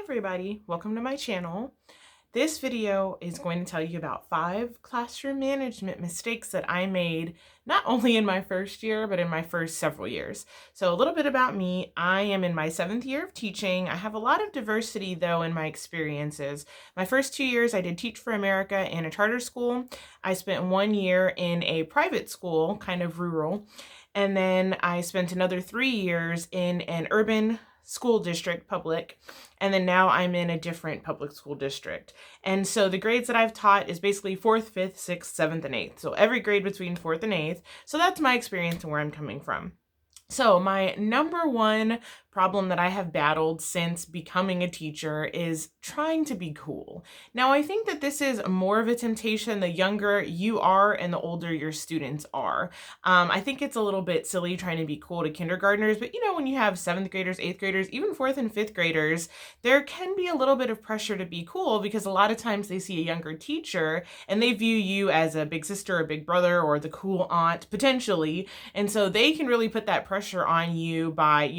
everybody, welcome to my channel. This video is going to tell you about 5 classroom management mistakes that I made not only in my first year, but in my first several years. So a little bit about me. I am in my 7th year of teaching. I have a lot of diversity though in my experiences. My first 2 years I did Teach for America in a charter school. I spent 1 year in a private school, kind of rural. And then I spent another 3 years in an urban school district, public, and then now I'm in a different public school district. And so the grades that I've taught is basically 4th, 5th, 6th, 7th, and 8th. So every grade between 4th and 8th. So that's my experience and where I'm coming from. So my number one problem that I have battled since becoming a teacher is trying to be cool. Now, I think that this is more of a temptation the younger you are and the older your students are. I think it's a little bit silly trying to be cool to kindergartners, but when you have 7th graders, 8th graders, even 4th and 5th graders, there can be a little bit of pressure to be cool because a lot of times they see a younger teacher and they view you as a big sister or big brother or the cool aunt potentially. And so they can really put that pressure on you by,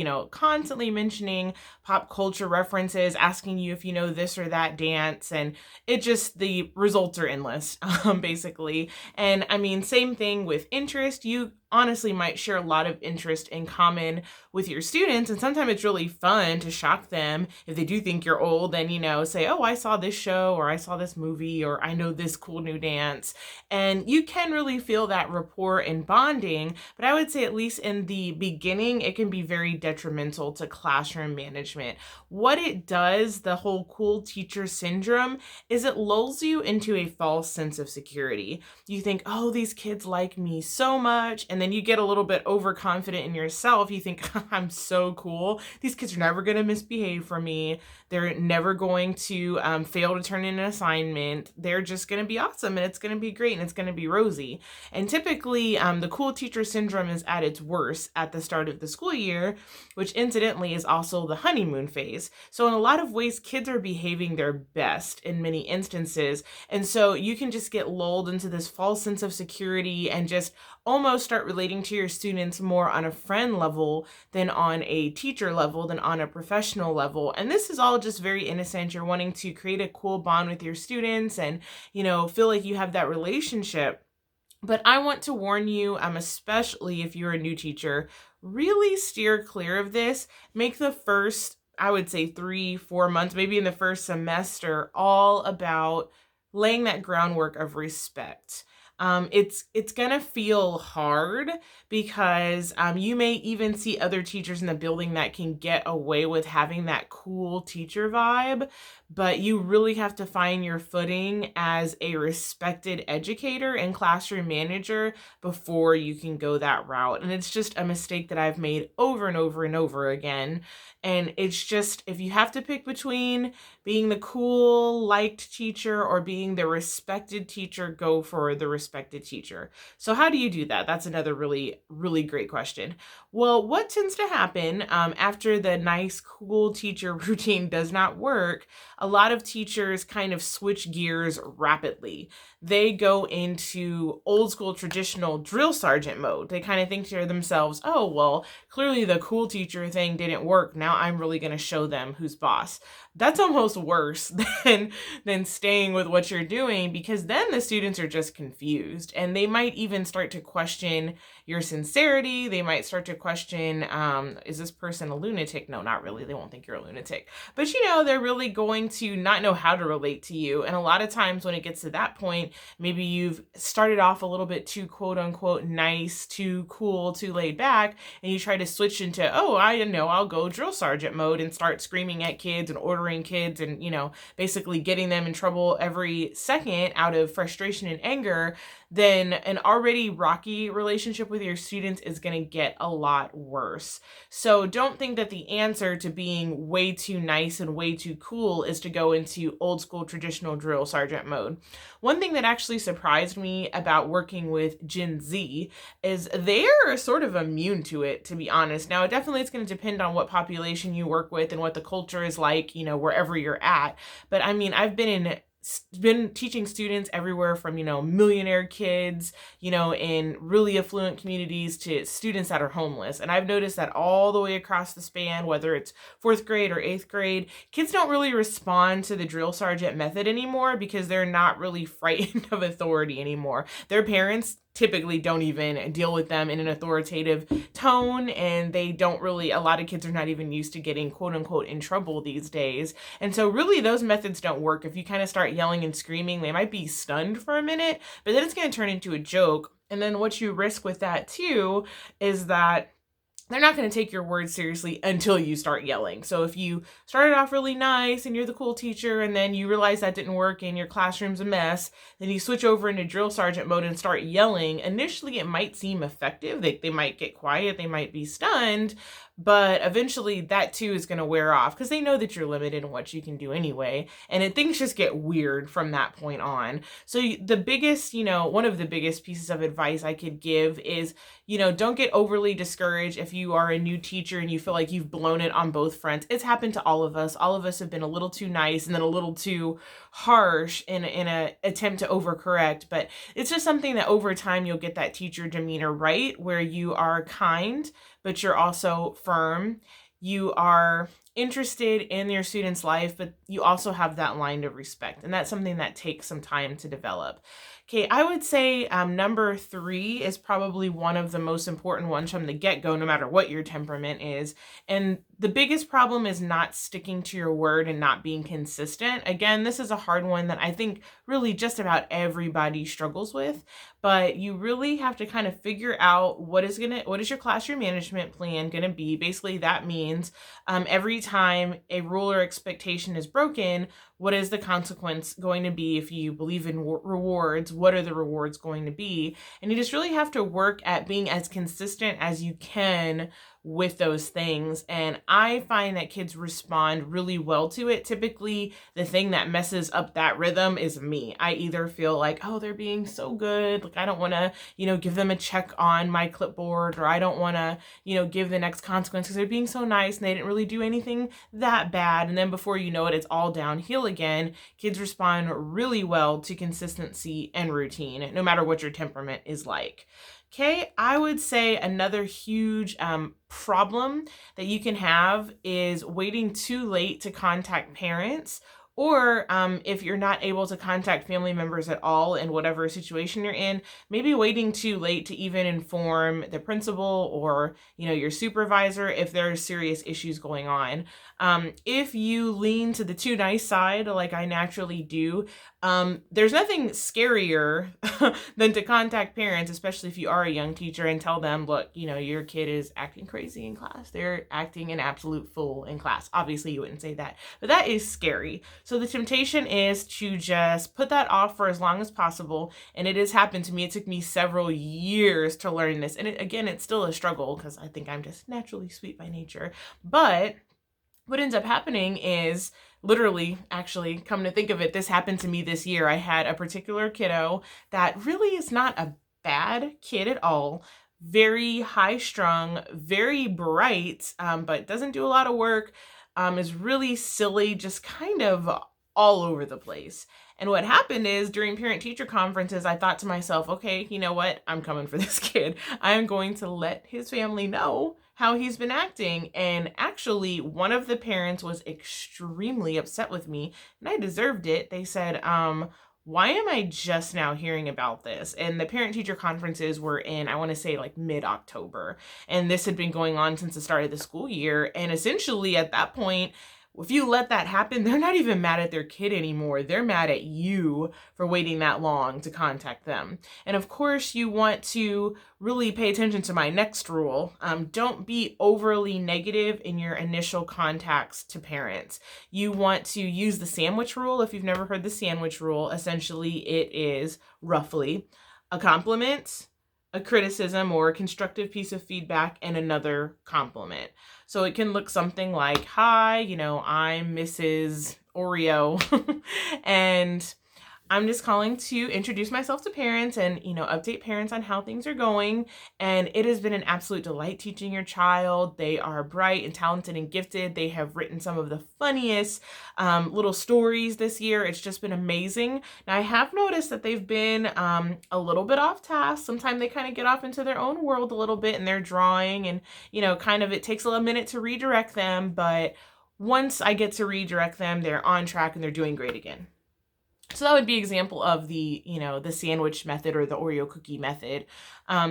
constantly mentioning pop culture references, asking you if you know this or that dance, and the results are endless, basically. And I mean, same thing with interest. You honestly might share a lot of interest in common with your students, and sometimes it's really fun to shock them if they do think you're old and say, oh, I saw this show, or I saw this movie, or I know this cool new dance. And you can really feel that rapport and bonding, but I would say at least in the beginning it can be very detrimental to classroom management. What it does, the whole cool teacher syndrome, is it lulls you into a false sense of security. You think, oh, these kids like me so much, and then you get a little bit overconfident in yourself. You think, I'm so cool. These kids are never going to misbehave for me. They're never going to fail to turn in an assignment. They're just going to be awesome, and it's going to be great, and it's going to be rosy. And typically, the cool teacher syndrome is at its worst at the start of the school year, which incidentally is also the honeymoon phase. So in a lot of ways, kids are behaving their best in many instances. And so you can just get lulled into this false sense of security and just almost start relating to your students more on a friend level than on a teacher level, than on a professional level. And this is all just very innocent. You're wanting to create a cool bond with your students and, feel like you have that relationship. But I want to warn you, especially if you're a new teacher, really steer clear of this. Make the first, I would say 3-4 months, maybe in the first semester, all about laying that groundwork of respect. It's gonna feel hard because you may even see other teachers in the building that can get away with having that cool teacher vibe, but you really have to find your footing as a respected educator and classroom manager before you can go that route. And it's just a mistake that I've made over and over and over again. And it's just, if you have to pick between being the cool, liked teacher or being the respected teacher, go for the respected teacher. So how do you do that? That's another really, really great question. Well, what tends to happen after the nice, cool teacher routine does not work, a lot of teachers kind of switch gears rapidly. They go into old school traditional drill sergeant mode. They kind of think to themselves, oh, well, clearly the cool teacher thing didn't work. Now I'm really going to show them who's boss. That's almost worse than staying with what you're doing, because then the students are just confused and they might even start to question your sincerity. They might start to question, is this person a lunatic? No, not really. They won't think you're a lunatic. But they're really going to not know how to relate to you. And a lot of times when it gets to that point, maybe you've started off a little bit too quote unquote nice, too cool, too laid back, and you try to switch into, oh, I know, I'll go drill sergeant mode and start screaming at kids and ordering kids and, basically getting them in trouble every second out of frustration and anger. Then an already rocky relationship with your students is going to get a lot worse. So don't think that the answer to being way too nice and way too cool is to go into old school traditional drill sergeant mode. One thing that actually surprised me about working with Gen Z is they're sort of immune to it, to be honest. Now, definitely it's going to depend on what population you work with and what the culture is like, wherever you're at. But I mean, I've been in been teaching students everywhere from, millionaire kids, in really affluent communities to students that are homeless. And I've noticed that all the way across the span, whether it's 4th grade or 8th grade, kids don't really respond to the drill sergeant method anymore because they're not really frightened of authority anymore. Their parents typically don't even deal with them in an authoritative tone, and they don't really, a lot of kids are not even used to getting quote unquote in trouble these days. And so really those methods don't work. If you kind of start yelling and screaming, they might be stunned for a minute, but then it's going to turn into a joke. And then what you risk with that too is that they're not going to take your words seriously until you start yelling. So if you started off really nice and you're the cool teacher, and then you realize that didn't work and your classroom's a mess, then you switch over into drill sergeant mode and start yelling. Initially, it might seem effective. They might get quiet. They might be stunned. But eventually that too is going to wear off because they know that you're limited in what you can do anyway. And things just get weird from that point on. So the biggest, one of the biggest pieces of advice I could give is, don't get overly discouraged if you are a new teacher and you feel like you've blown it on both fronts. It's happened to all of us. All of us have been a little too nice and then a little too harsh in an attempt to overcorrect. But it's just something that over time you'll get that teacher demeanor right, where you are kind, but you're also firm. You are interested in your student's life, but you also have that line of respect. And that's something that takes some time to develop. Okay, I would say number 3 is probably one of the most important ones from the get-go, no matter what your temperament is. And the biggest problem is not sticking to your word and not being consistent. Again, this is a hard one that I think really just about everybody struggles with, but you really have to kind of figure out what is your classroom management plan going to be. Basically, that means every time a rule or expectation is broken, what is the consequence going to be? If you believe in rewards, what are the rewards going to be? And you just really have to work at being as consistent as you can with those things. And I find that kids respond really well to it. Typically, the thing that messes up that rhythm is me. I either feel like, oh, they're being so good. Like, I don't want to, give them a check on my clipboard, or I don't want to, give the next consequence because they're being so nice and they didn't really do anything that bad. And then before you know it, it's all downhill again. Kids respond really well to consistency and routine, no matter what your temperament is like. Okay, I would say another huge problem that you can have is waiting too late to contact parents, or if you're not able to contact family members at all in whatever situation you're in, maybe waiting too late to even inform the principal or your supervisor if there are serious issues going on. If you lean to the too nice side, like I naturally do, there's nothing scarier than to contact parents, especially if you are a young teacher, and tell them, look, your kid is acting crazy in class. They're acting an absolute fool in class. Obviously, you wouldn't say that, but that is scary. So the temptation is to just put that off for as long as possible. And it has happened to me. It took me several years to learn this. And it's still a struggle because I think I'm just naturally sweet by nature. But what ends up happening is, literally, actually, come to think of it, this happened to me this year. I had a particular kiddo that really is not a bad kid at all. Very high strung, very bright, but doesn't do a lot of work, is really silly, just kind of all over the place. And what happened is, during parent-teacher conferences, I thought to myself, okay, you know what? I'm coming for this kid. I am going to let his family know how he's been acting. And actually, one of the parents was extremely upset with me, and I deserved it. They said, why am I just now hearing about this? And the parent-teacher conferences were in, I want to say, like mid-October. And this had been going on since the start of the school year. And essentially, at that point, if you let that happen, they're not even mad at their kid anymore. They're mad at you for waiting that long to contact them. And of course, you want to really pay attention to my next rule. Don't be overly negative in your initial contacts to parents. You want to use the sandwich rule. If you've never heard the sandwich rule, essentially it is roughly a compliment, a criticism or a constructive piece of feedback, and another compliment. So it can look something like, hi, I'm Mrs. Oreo, and I'm just calling to introduce myself to parents and, update parents on how things are going. And it has been an absolute delight teaching your child. They are bright and talented and gifted. They have written some of the funniest little stories this year. It's just been amazing. Now, I have noticed that they've been a little bit off task. Sometimes they kind of get off into their own world a little bit and they're drawing and, kind of it takes a little minute to redirect them. But once I get to redirect them, they're on track and they're doing great again. So that would be an example of the, the sandwich method or the Oreo cookie method.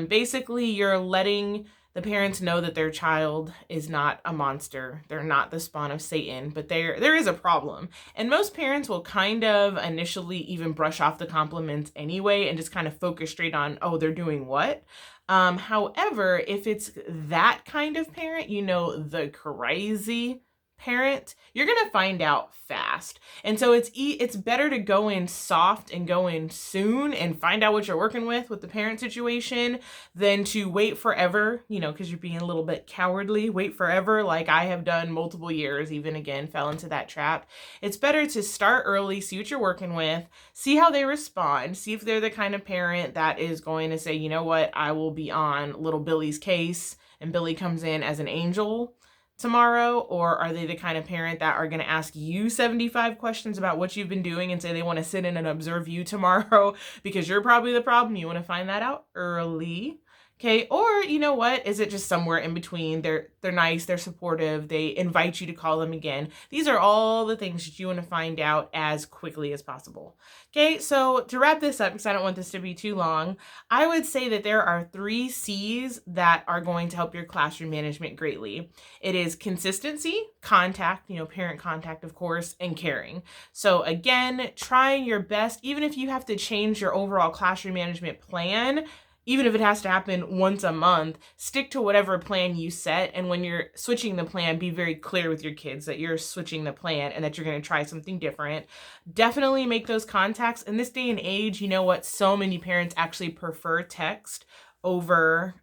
Basically, you're letting the parents know that their child is not a monster. They're not the spawn of Satan, but there is a problem. And most parents will kind of initially even brush off the compliments anyway and just kind of focus straight on, oh, they're doing what? However, if it's that kind of parent, the crazy parent, you're gonna find out fast. And so it's better to go in soft and go in soon and find out what you're working with the parent situation than to wait forever, because you're being a little bit cowardly, wait forever like I have done multiple years, even again fell into that trap. It's better to start early, see what you're working with, see how they respond, see if they're the kind of parent that is going to say, you know what, I will be on little Billy's case and Billy comes in as an angel tomorrow, or are they the kind of parent that are going to ask you 75 questions about what you've been doing and say they want to sit in and observe you tomorrow because you're probably the problem? You want to find that out early. Okay, or you know what? Is it just somewhere in between? They're nice, they're supportive, they invite you to call them again. These are all the things that you want to find out as quickly as possible. Okay, so to wrap this up, because I don't want this to be too long, I would say that there are 3 C's that are going to help your classroom management greatly. It is consistency, contact, parent contact, of course, and caring. So again, trying your best, even if you have to change your overall classroom management plan, even if it has to happen once a month, stick to whatever plan you set. And when you're switching the plan, be very clear with your kids that you're switching the plan and that you're going to try something different. Definitely make those contacts. In this day and age, so many parents actually prefer text over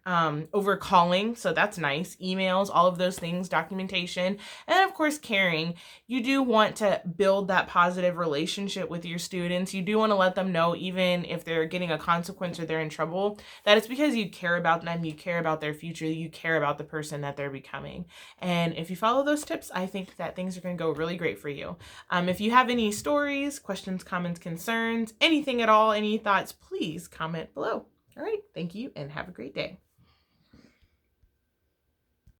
calling, so that's nice. Emails, all of those things, documentation, and of course caring. You do want to build that positive relationship with your students. You do want to let them know, even if they're getting a consequence or they're in trouble, that it's because you care about them, you care about their future, you care about the person that they're becoming. And if you follow those tips, I think that things are going to go really great for you. If you have any stories, questions, comments, concerns, anything at all, any thoughts, please comment below. All right, thank you and have a great day.